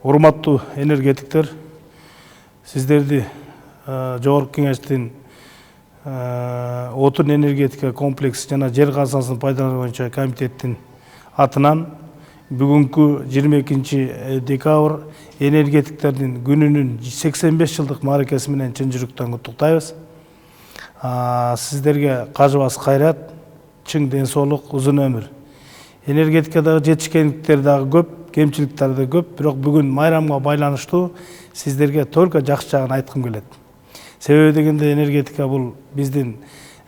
Урматтуу энергетиктер, сиздерди Жогорку Кеңештин отун энергетика комплекси жана жер казынасын пайдалануу боюнча комитеттин атынан бүгүнкү 22 декабрь энергетиктердин күнүнүн 85 жылдык мааракеси менен чын жүрөктөн куттуктайбыз. Сиздерге кажыбас кайрат, чың ден соолук, узун өмүр. Энергетикадагы жетишкендиктер дагы көп, кемчиликтер да көп, бирок бүгүн майрамга байланыштуу сиздерге только жакшы жагын айткым келет. Себеби дегенде энергетика бул биздин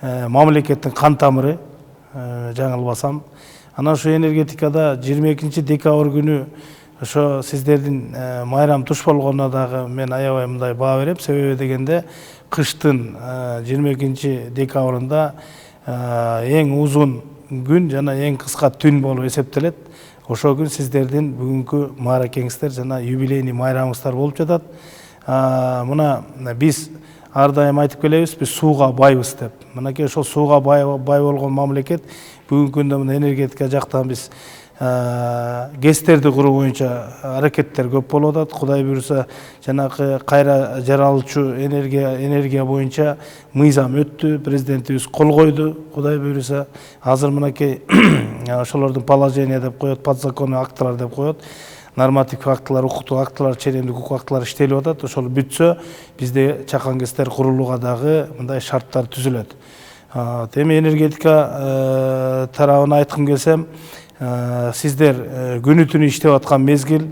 мамлекеттин кан тамыры, жаңылбасам. Анан ушу энергетикада 22 декабрь күнү ошо сиздердин майрам туш болгонуна дагы мен аябай мындай баа берем. Себеби дегенде кыштын 22 декабрында эң узун күн жана эң кыска түн болуп эсептелет. Ошол күн сиздердин бүгүнкү мааракеңиздер жана юбилейный майрамыңыздар болуп жатат. Мына биз ар дайым айтып келебиз, биз сууга байбыз деп. Мынакей ошол сууга бай болгон мамлекет бүгүнкү күндө мына энергетика жактан биз ГЭСтерди куруу боюнча аракеттер көп болуп атат. Кудай буюрса, жанакы кайра жаралуучу энергия боюнча мыйзам өттү, президентибиз кол койду. Кудай буюрса, азыр мынакей ошолордун положение деп коет, подзаконный актылар деп коет. Нормативдик актылар, укуктук актылар, ченемдик укук актылары иштелип атат. Ошол бүтсө, бизде чакан ГЭСтер курулууга дагы мындай шарттар түзүлөт. Эми энергетика тарабына айткым келсем, сиздер күнү түнү иштеп аткан мезгил,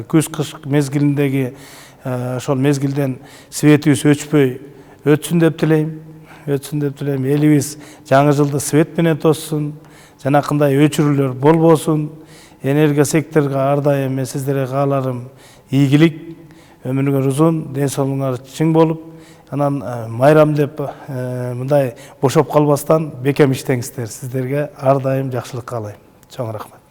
күз-кыш мезгилиндеги ошол мезгилден светибиз өчпөй өтсүн деп тилейм. Элибиз жаңы жылды свет менен тоссун, жанакындай өчүрүүлөр болбосун. Энергия секторга ар дайым мен сиздерге кааларым ийгилик, өмүрүңөр узун, ден соолугуңар чың болуп, анан майрам деп мындай бошоп калбастан бекем иштеңиздер. Сиздерге ар дайым жакшылык каалайм. Чоң рахмат.